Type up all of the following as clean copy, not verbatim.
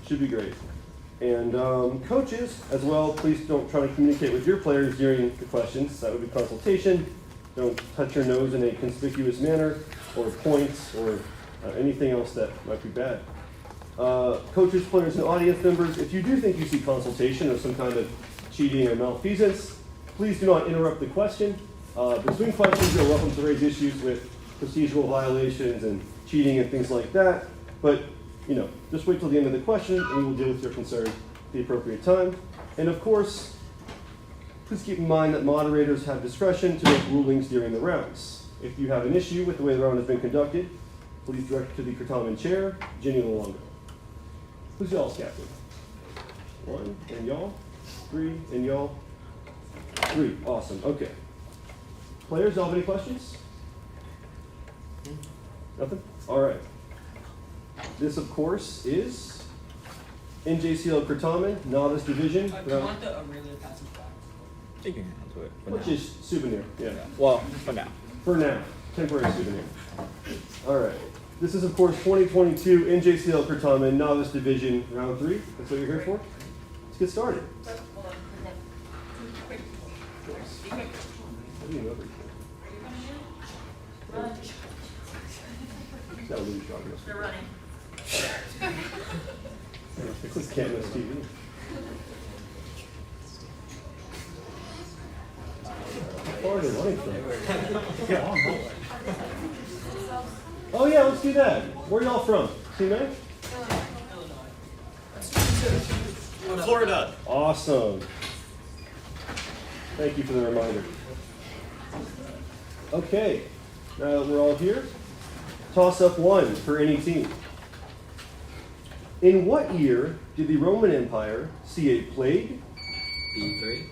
Should be great. And coaches, as well, please don't try to communicate with your players during the questions. That would be consultation. Don't touch your nose in a conspicuous manner, or points, or anything else that might be bad. Coaches, players, and audience members, if you do think you see consultation or some kind of cheating or malfeasance, please do not interrupt the question. Between questions, you're welcome to raise issues with procedural violations and cheating and things like that. But, you know, just wait till the end of the question and we will deal with your concern at the appropriate time. And of course, please keep in mind that moderators have discretion to make rulings during the rounds. If you have an issue with the way the round has been conducted, please direct it to the Certamen chair, Ginny Luongo. Who's y'all's captain? 1, and y'all. 3, and y'all. 3, awesome, okay. Players, y'all have any questions? Nothing? All right. This, of course, is NJCL Certamen, Novice Division. Do you want the regular passage back? You can handle it. Which is souvenir, yeah. Well, for now. For now, temporary souvenir. All right. This is, of course, 2022 NJCL Certamen, Novice Division, Round 3. That's what you're here for? Let's get started. Hold on. Quick. How do you know everything? That was really shocking. They're running. This is can't miss TV. How far are they running from? Oh yeah, let's do that. Where are y'all from? Team A? Florida. Awesome. Thank you for the reminder. Okay, now that we're all here, toss up 1 for any team. In what year did the Roman Empire see a plague? B3.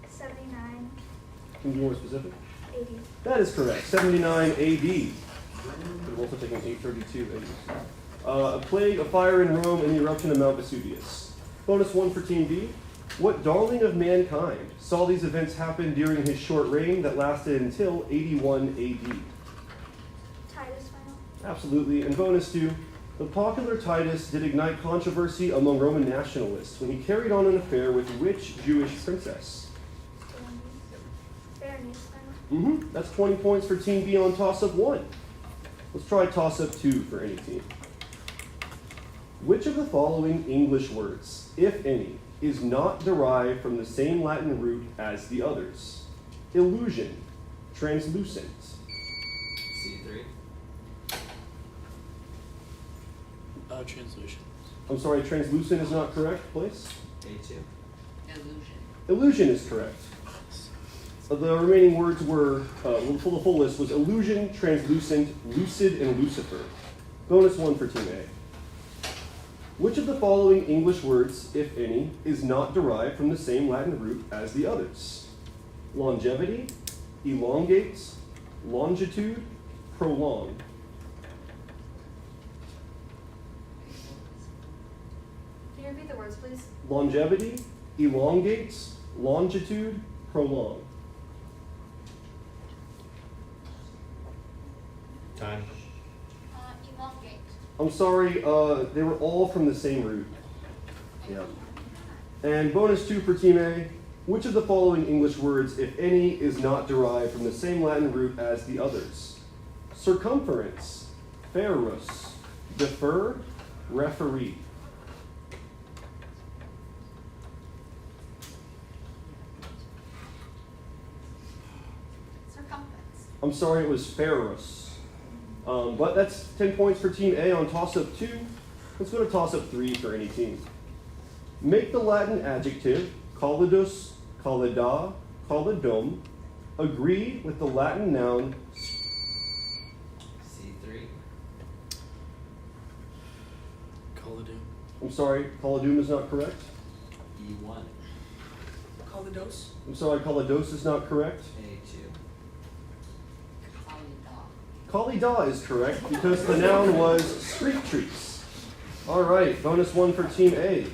79, Can you be more specific? 80. That is correct. 79 AD. We've also taken 832 AD. A plague, a fire in Rome, and the eruption of Mount Vesuvius. Bonus 1 for Team B. What darling of mankind saw these events happen during his short reign that lasted until 81 AD? Titus final. Absolutely. And bonus 2. The popular Titus did ignite controversy among Roman nationalists when he carried on an affair with which Jewish princess? Berenice final. That's 20 points for Team B on toss-up 1. Let's try toss-up 2 for any team. Which of the following English words, if any, is not derived from the same Latin root as the others? Illusion, translucent. C3. Translation. I'm sorry, translucent is not correct, please. A2. Illusion. Illusion is correct. The remaining words were, the full list was illusion, translucent, lucid, and Lucifer. Bonus 1 for Team A. Which of the following English words, if any, is not derived from the same Latin root as the others? Longevity, elongate, longitude, prolong. Can you repeat the words, please? Longevity, elongate, longitude, prolong. Time. Elongate. I'm sorry, they were all from the same root. Yeah. And bonus 2 for Team A. Which of the following English words, if any, is not derived from the same Latin root as the others? Circumference, ferrus, defer, referee. Circumference. I'm sorry, it was ferrus. But that's 10 points for Team A on toss-up 2. Let's go to toss-up 3 for any team. Make the Latin adjective collidus, collida, collidum agree with the Latin noun C3. Collidum. I'm sorry, collidum is not correct. E1. Call the dose. I'm sorry, collidos is not correct. A2. Collida is correct because the noun was street treats. All right, bonus 1 for Team A.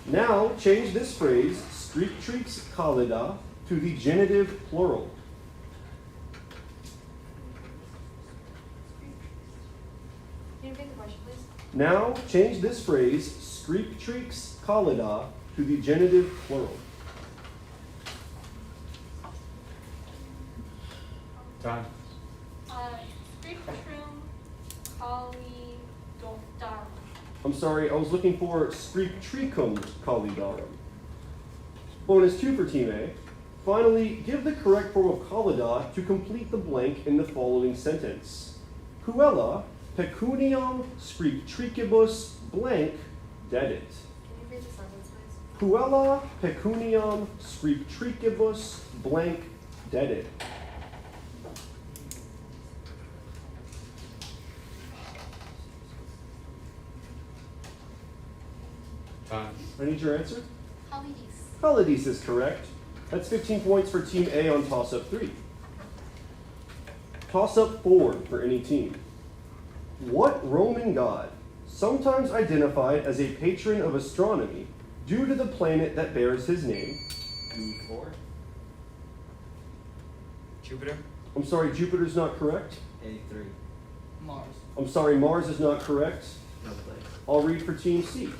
Now change this phrase, street treats collida, to the genitive plural. Can you repeat the question, please? Now change this phrase, screek treeks kalida, to the genitive plural. Time. Screechroom, Kali, Darum. I'm sorry, I was looking for screek tricum kalidarum. Bonus 2 for Team A. Finally, give the correct form of kalida to complete the blank in the following sentence. Puella pecuniam screek tricibus blank dedit. Can you read the sentence, please? Puella pecuniam screek tricibus blank dedit. Time. I need your answer. Halidis. Halidis is correct. That's 15 points for Team A on toss-up 3. Toss-up 4 for any team. What Roman god, sometimes identified as a patron of astronomy due to the planet that bears his name? E4. Jupiter. I'm sorry, Jupiter's not correct. A3. Mars. I'm sorry, Mars is not correct. No place. I'll read for Team C.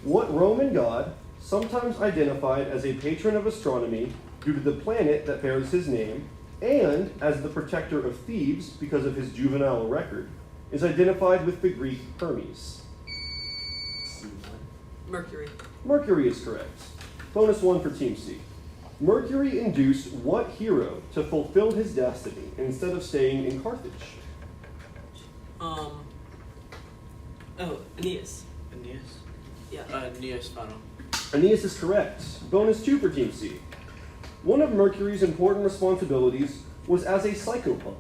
What Roman god, sometimes identified as a patron of astronomy due to the planet that bears his name, and as the protector of Thebes because of his juvenile record, is identified with the Greek Hermes? C1. Mercury. Mercury is correct. Bonus 1 for Team C. Mercury induced what hero to fulfill his destiny instead of staying in Carthage? Aeneas. Aeneas. Yeah. Aeneas Fano. Aeneas is correct. Bonus 2 for Team C. One of Mercury's important responsibilities was as a psychopump.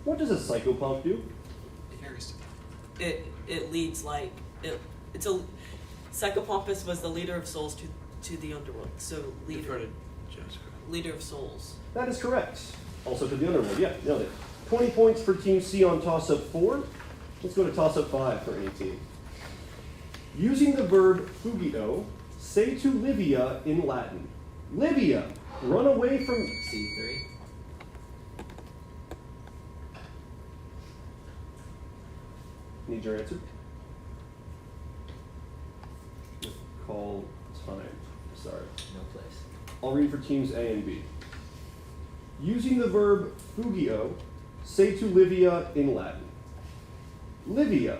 What does a psychopump do? It leads it's a Psychopompus was the leader of souls to the underworld. So Refer to Jessica. leader of souls. That is correct. Also to the underworld. Yeah, nailed it. 20 points for Team C on toss-up 4. Let's go to toss-up 5 for any team. Using the verb fugio, say to Livia in Latin, Livia, run away from... C3. Need your answer? Call time. Sorry. No place. I'll read for teams A and B. Using the verb fugio, say to Livia in Latin, Livia,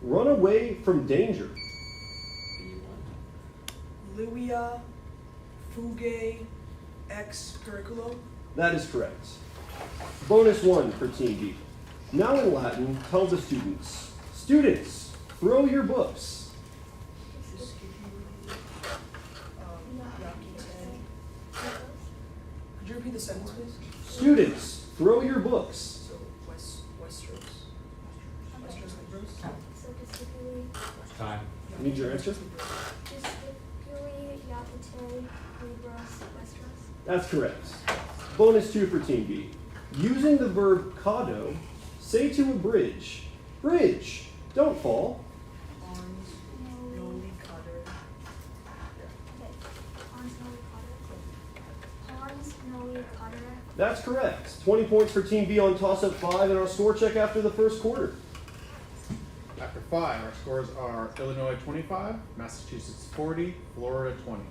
run away from danger. B1. Livia, fuge, ex periculo. That is correct. Bonus 1 for Team B. Now in Latin, tell the students, students, throw your books. Could you repeat the sentence, please? Students, throw your books. So Westeros Libros. So Discipuli, Time. Need your answer? Discipuli, Yapite, Libros, Westeros. That's correct. Bonus 2 for Team B. Using the verb cado, say to a bridge, bridge, don't fall. Arms, Noli Cutter. Okay. Pons Noli Cotter. Pons Noli Cotter. That's correct. 20 points for Team B on toss-up 5 and our score check after the first quarter. After 5, our scores are Illinois 25, Massachusetts 40, Florida 20.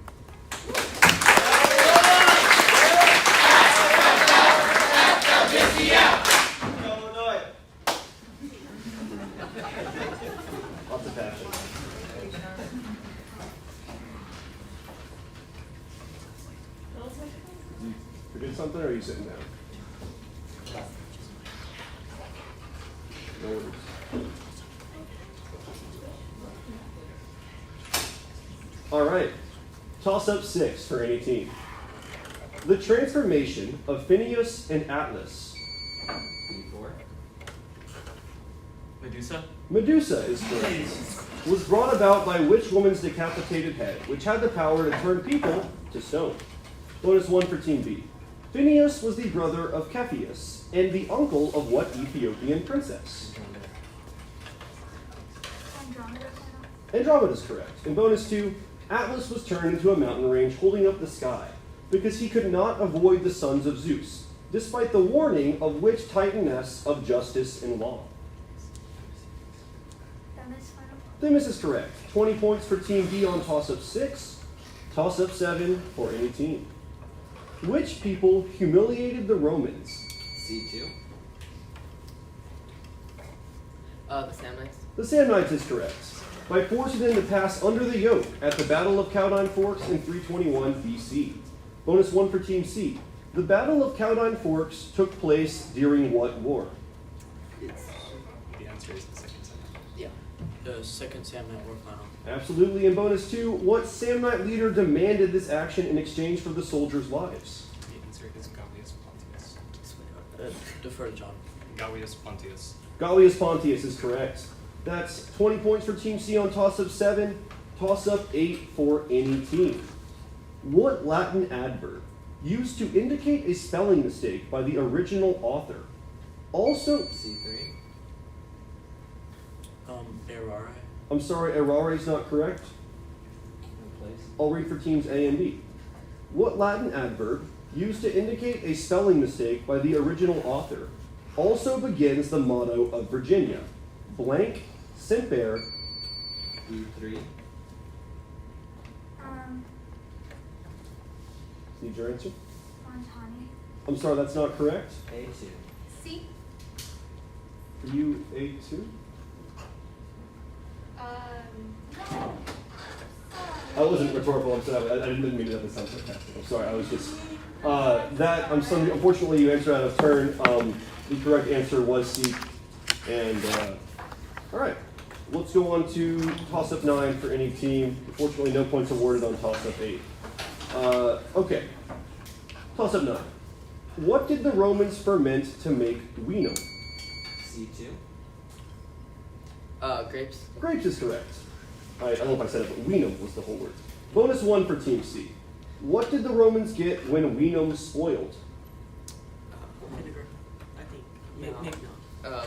Illinois. Lots of passion. You forget something, or are you sitting down? No worries. All right. Toss up 6 for any team. The transformation of Phineas and Atlas. B4. Medusa. Medusa is correct. Was brought about by which woman's decapitated head, which had the power to turn people to stone? Bonus 1 for Team B. Phineas was the brother of Cepheus and the uncle of what Ethiopian princess? Andromeda. Andromeda is correct. In bonus 2, Atlas was turned into a mountain range holding up the sky because he could not avoid the sons of Zeus, despite the warning of which titaness of justice and law? Themis final. Themis is correct. 20 points for Team D on toss-up 6, toss-up 7 for any team. Which people humiliated the Romans? C2. The Samnites. The Samnites is correct. By forcing them to pass under the yoke at the Battle of Caudine Forks in 321 BC. Bonus 1 for Team C. The Battle of Caudine Forks took place during what war? It's The answer is the second sentence. Yeah. the second Samnite War final. Absolutely. And bonus 2, what Samnite leader demanded this action in exchange for the soldiers' lives? The answer is Gallius Pontius. Defer to John. Gallius Pontius. Gallius Pontius is correct. That's 20 points for Team C on toss-up 7, toss-up 8 for any team. What Latin adverb, used to indicate a spelling mistake by the original author, also... C3. Errare. I'm sorry, errare is not correct. No place. I'll read for teams A and B. What Latin adverb, used to indicate a spelling mistake by the original author, also begins the motto of Virginia? Blank, semper, D3. need your answer? Fontani. I'm sorry, that's not correct. A2. C. For you, A2? No. I wasn't rhetorical, I'm sorry, I didn't mean that to sound sarcastic. I'm sorry, I was just, I'm sorry, unfortunately you answered out of turn. The correct answer was C. And, all right, let's go on to toss-up 9 for any team. Unfortunately, no points awarded on toss-up 8. Okay, toss-up 9. What did the Romans ferment to make winum? C2. Grapes. Grapes is correct. I don't know if I said it, but winum was the whole word. Bonus 1 for Team C. What did the Romans get when winum spoiled? Vinegar. I think. No. Maybe not. Well,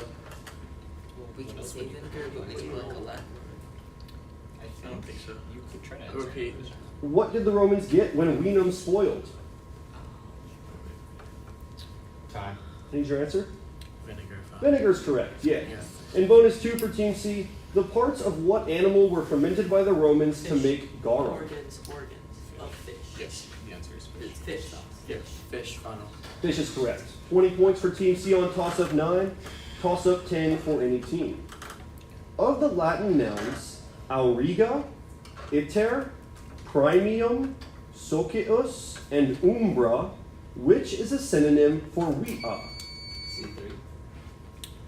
we can say vinegar, but we can like a Latin I don't think so. You could try to answer. Repeat. What did the Romans get when winum spoiled? Time. Need your answer? Vinegar. Vinegar is correct, yeah. Yeah. And bonus 2 for Team C. The parts of what animal were fermented by the Romans to Fish. make garum? Organs of fish. Yes, the answer is fish. It's fish sauce. Yes. Fish final. Fish is correct. 20 points for Team C on toss-up 9, toss-up 10 for any team. Of the Latin nouns, auriga, iter, primium, socius, and umbra, which is a synonym for via? C3.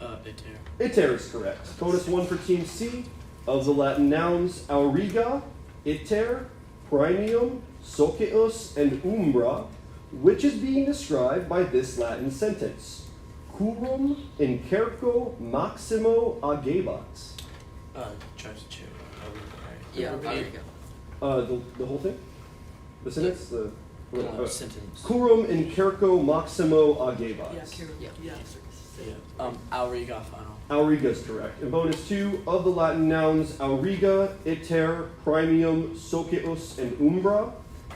Iter. Iter is correct. Bonus 1 for Team C. Of the Latin nouns, auriga, iter, primium, socius, and umbra, which is being described by this Latin sentence? Curum incerco maximo agebat. Tries to chew. Yeah, there you go. The whole thing? The sentence? The Sentence. Curum incerco maximo agebat. Yeah, Kira. Yeah. Yeah. Auriga final. Auriga is correct. And bonus 2, of the Latin nouns auriga, iter, primium, socius, and umbra,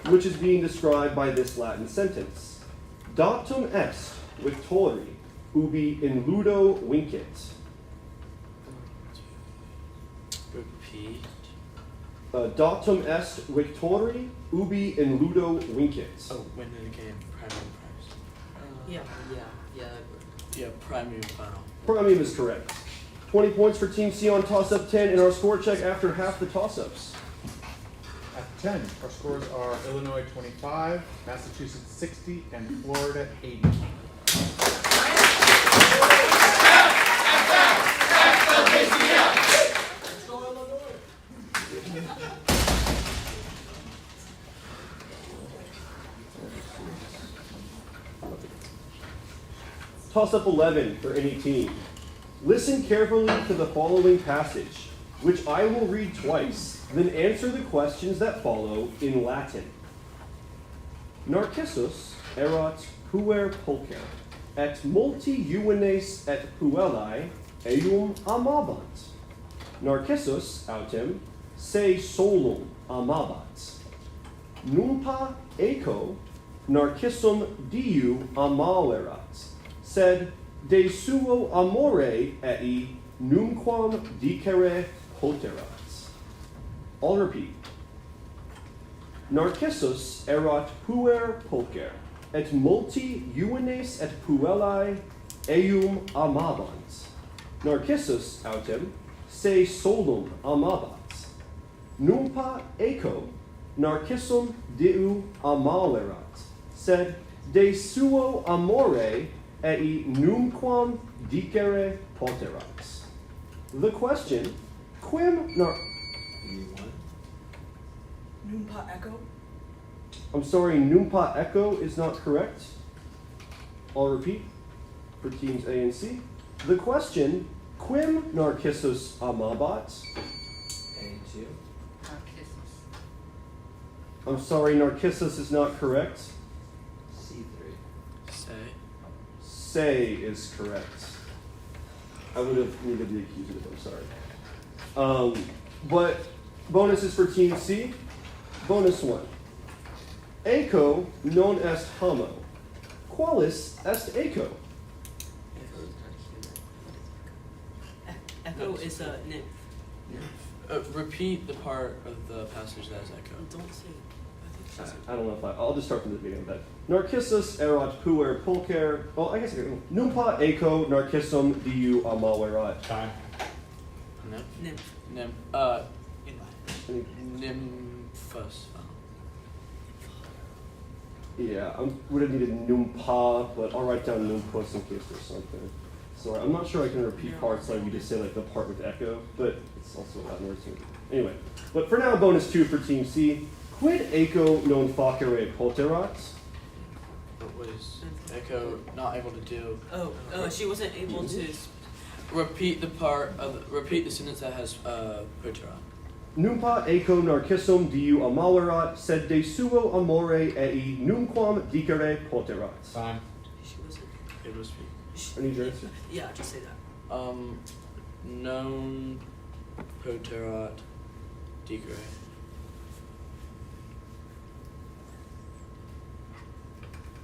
which is being described by this Latin sentence. Datum est victori, ubi in ludo vincit. Repeat. Datum est victori, ubi in ludo vincit. Oh, when did it game? Primary prize. Yeah. Yeah, that would. Yeah, primary final. Primium is correct. 20 points for Team C on toss-up 10 in our score check after half the toss-ups. At 10, our scores are Illinois 25, Massachusetts 60, and Florida 80. Toss-up 11 for any team. Listen carefully to the following passage, which I will read twice, then answer the questions that follow in Latin. Narcissus erat puer pulcher, et multi juvenes et puellae eum amabant. Narcissus autem se solum amabat. Numpa eco Narcissum diu amaverat, sed de suo amore ei numquam dicere polterats. I'll repeat. Narcissus erat puer pulcher, et multi juvenes et puellae eum amabans. Narcissus autem se solum amabans. Numpa eco narcissum deu amalerat, sed de suo amore ei numquam dicere polterats. The question, quim E1. Numpa echo. I'm sorry, numpa echo is not correct. I'll repeat for teams A and C. The question, quim narcissus amabat? A2. Narcissus. I'm sorry, narcissus is not correct. C3. Say. Say is correct. I would have needed the accusative, I'm sorry. But bonuses for team C. Bonus 1. Eco non est homo. Qualis est eco? Echo is not human. What is Echo is a nymph. Repeat the part of the passage that is echo. Don't say. I think she said. I don't know if I'll just start from the beginning of that. Narcissus erat puer pulcher. Well, I guess I can. Numpa eco narcissum diu amaverat. Time. Nymph. Nymphus. Yeah, I would have needed numpa, but I'll write down numpus in case there's something. Sorry, I'm not sure I can repeat parts like you just say, like the part with echo, but it's also a lot more to it. Anyway, but for now, bonus 2 for team C. Quid echo non facere polterat? What was echo not able to do? Oh, she wasn't able to. Repeat the sentence that has polterat. Numpa eco narcissum diu amalerat, sed de suo amore ei numquam dicere polterat. Time. She wasn't. Able to speak. I need your answer. Yeah, just say that. Non polterat dicere.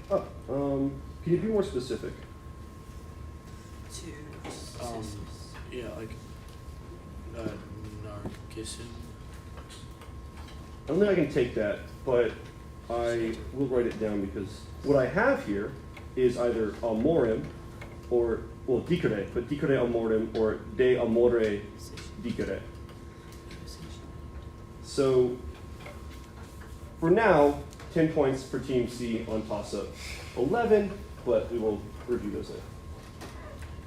Oh, can you be more specific? To. Yeah, like narcissum. I don't think I can take that, but I will write it down because what I have here is either amorem or, well, dicere, but dicere amorem or de amore dicere. So, for now, 10 points for Team C on toss-up 11, but we will review those later.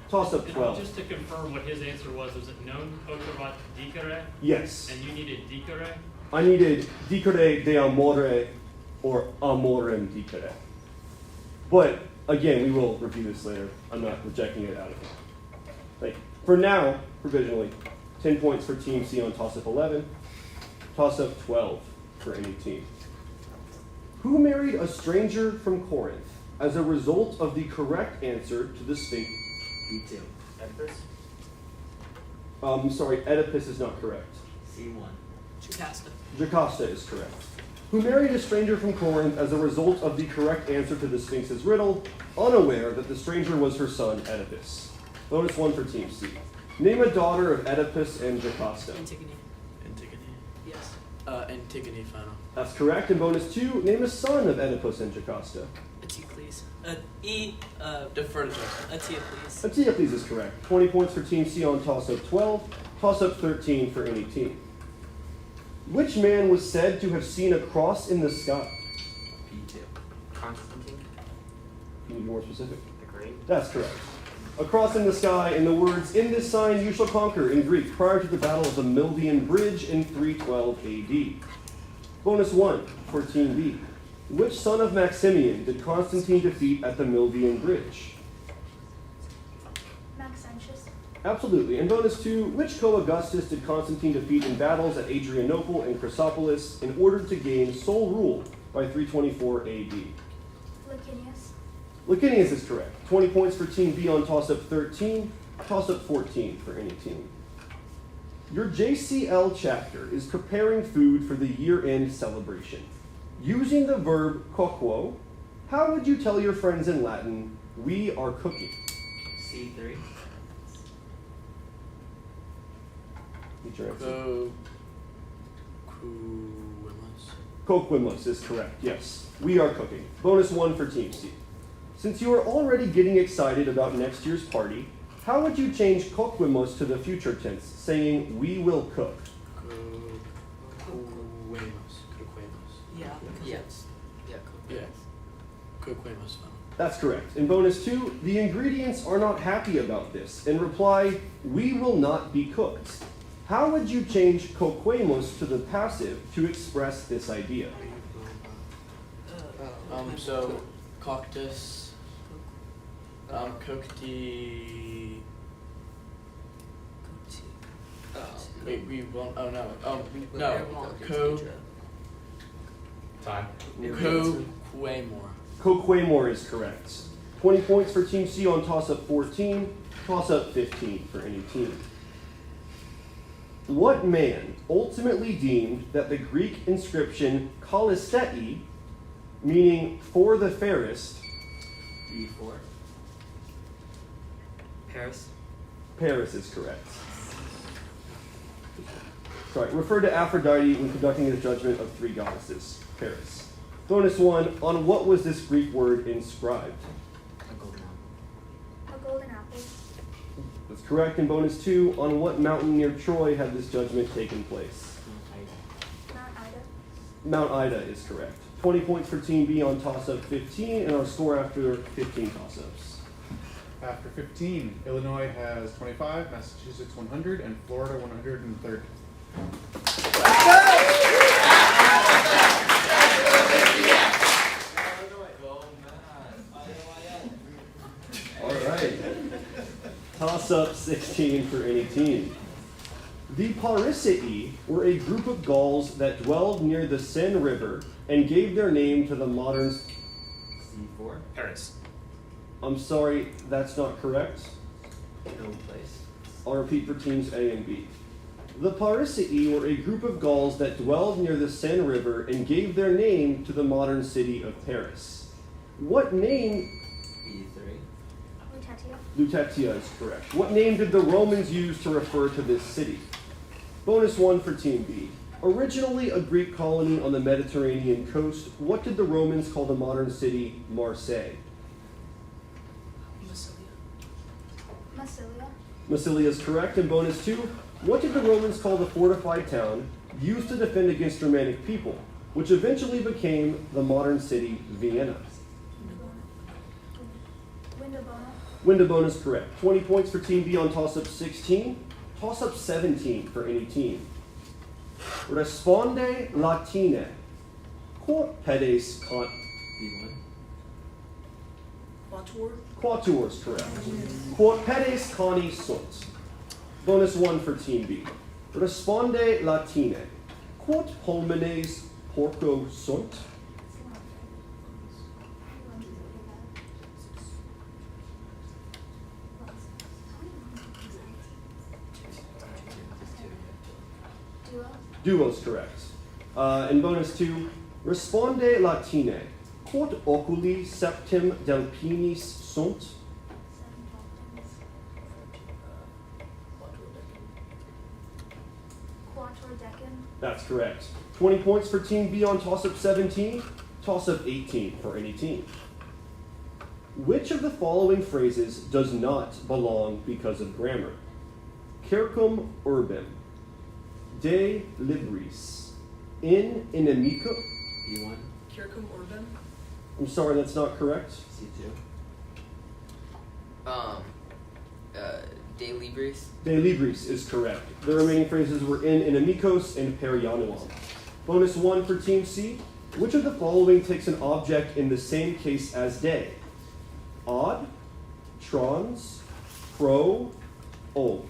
Toss-up 12. Just to confirm what his answer was it non potrat dicere? Yes. And you needed dicere? I needed dicere de amore or amorem dicere. But, again, we will review this later. I'm not rejecting it out of it. Thank you. For now, provisionally, 10 points for Team C on toss-up 11. Toss-up 12 for any team. Who married a stranger from Corinth as a result of the correct answer to the Sphinx? B2. Oedipus. Sorry, Oedipus is not correct. C1. Jocasta. Jocasta is correct. Who married a stranger from Corinth as a result of the correct answer to the Sphinx's riddle, unaware that the stranger was her son, Oedipus. Bonus 1 for Team C. Name a daughter of Oedipus and Jocasta. Antigone. Antigone. Yes. Antigone final. That's correct. And bonus 2, name a son of Oedipus and Jocasta. Eteocles. Defer to Justin. Eteocles. Eteocles is correct. 20 points for Team C on toss-up 12, toss-up 13 for any team. Which man was said to have seen a cross in the sky? B2. Constantine. Can you be more specific? The Great. That's correct. A cross in the sky, and the words, "In this sign you shall conquer," in Greek, prior to the Battle of the Milvian Bridge in 312 AD. Bonus 1 for Team B. Which son of Maximian did Constantine defeat at the Milvian Bridge? Maxentius. Absolutely. And bonus 2, which co-Augustus did Constantine defeat in battles at Adrianople and Chrysopolis in order to gain sole rule by 324 AD? Licinius. Licinius is correct. 20 points for Team B on toss-up 13, toss-up 14 for any team. Your JCL chapter is preparing food for the year-end celebration. Using the verb coquo, how would you tell your friends in Latin, "We are cooking"? C3. Need your answer. Coquimos is correct, yes. We are cooking. Bonus 1 for Team C. Since you are already getting excited about next year's party, how would you change coquimos to the future tense, saying we will cook? Yeah. because Yeah. it's- Yeah, cool. Yeah. Coquimos funnel. That's correct. In bonus 2, the ingredients are not happy about this and reply, we will not be cooked. How would you change coquemos to the passive to express this idea? So coctus, cocti. Wait, we won't. Oh no. No. Time. Coquemor. Coquemor is correct. 20 points for Team C on toss-up 14, toss-up 15 for any team. What man ultimately deemed that the Greek inscription kalistei, meaning for the fairest, B4. Paris. Paris is correct. Sorry, refer to Aphrodite when conducting his judgment of 3 goddesses. Paris. Bonus 1, on what was this Greek word inscribed? A golden apple. A golden apple. That's correct. In bonus 2, on what mountain near Troy had this judgment taken place? Mount Ida. Mount Ida is correct. 20 points for Team B on toss-up 15, and our score after 15 toss-ups. After 15, Illinois has 25, Massachusetts 100, and Florida 130. All right. Toss-up 16 for any team. The Parisii were a group of Gauls that dwelled near the Seine River and gave their name to the modern... C4. Paris. I'm sorry, that's not correct. No place. I'll repeat for teams A and B. The Parisii were a group of Gauls that dwelled near the Seine River and gave their name to the modern city of Paris. What name... B3. Lutetia. Lutetia is correct. What name did the Romans use to refer to this city? Bonus 1 for Team B. Originally a Greek colony on the Mediterranean coast, what did the Romans call the modern city Marseille? Massilia. Massilia is correct. And bonus 2, what did the Romans call the fortified town used to defend against Germanic people, which eventually became the modern city Vienna? Windobona. Windobona is correct. 20 points for Team B on toss-up 16. Toss-up 17 for any team. Responde latine. Quod pedes cont... B1. Quatuor? Quatuor is correct. Quod pedes cani sunt. Bonus 1 for Team B. Responde latine. Quod pulmones porco sunt. Duo. Duo is correct. And bonus 2, responde latine. Quod oculi septem delpinis sunt. 7 dolphins. Quattuordecan. That's correct. 20 points for Team B on toss-up 17, toss-up 18 for any team. Which of the following phrases does not belong because of grammar? Circum urbem, de libris, in inimico. B1. Circum Urban? I'm sorry, that's not correct. C2. De Libris. De libris is correct. The remaining phrases were in inimicos and per januam. Bonus 1 for Team C. Which of the following takes an object in the same case as de? Odd, trans, pro, ol.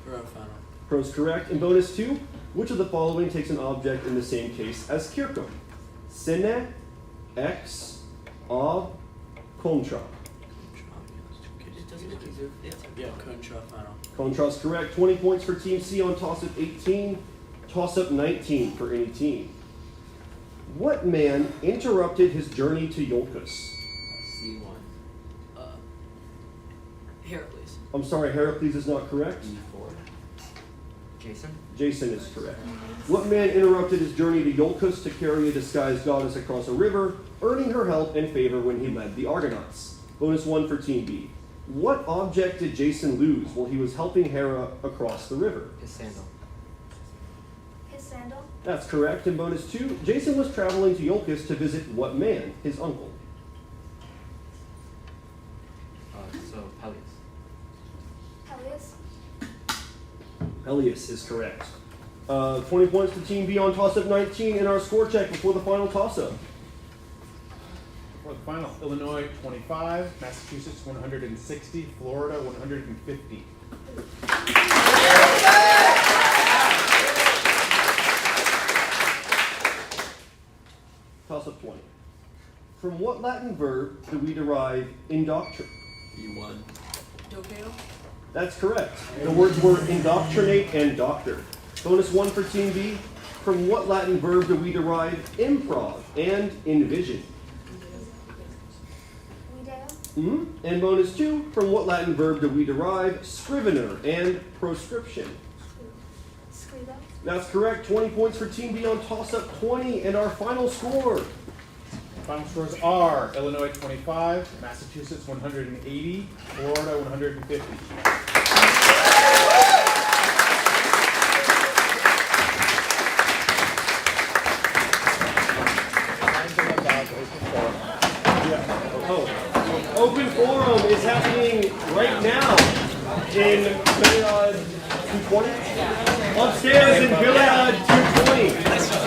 Pro final. Pro's correct. And bonus 2, which of the following takes an object in the same case as circum? Sine, ex, av, contra. Doesn't it? Yeah. Yeah, contra final. Contra's correct. 20 points for Team C on toss-up 18, toss-up 19 for any team. What man interrupted his journey to Iolcus? C1. Heracles. I'm sorry, Heracles is not correct. B4. Jason? Jason is correct. What man interrupted his journey to Iolcus to carry a disguised goddess across a river, earning her help and favor when he led the Argonauts? Bonus 1 for Team B. What object did Jason lose while he was helping Hera across the river? His sandal. His sandal. That's correct. And bonus 2, Jason was traveling to Iolcus to visit what man? His uncle. So Peleus. Peleus. Peleus is correct. 20 points to Team B on toss-up 19 in our score check before the final toss-up. For the final, Illinois 25, Massachusetts 160, Florida 150. Toss-up 20. From what Latin verb do we derive indoctrinate? B1. Dokeo? That's correct. The words were indoctrinate and doctor. Bonus 1 for Team B. From what Latin verb do we derive improv and envision? Video. And bonus 2. From what Latin verb do we derive scrivener and proscription? Scrivo. That's correct. 20 points for Team B on toss-up 20 and our final score. Final scores are Illinois 25, Massachusetts 180, Florida 150. Open forum is happening right now in Gilead 220. Upstairs in Gilead 220.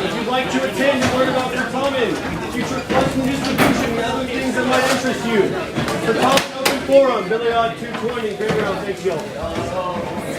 If you'd like to attend and learn about Certamen, future question distribution, and other things that might interest you. For College Open Forum, Gilead 220, great round, thanks y'all.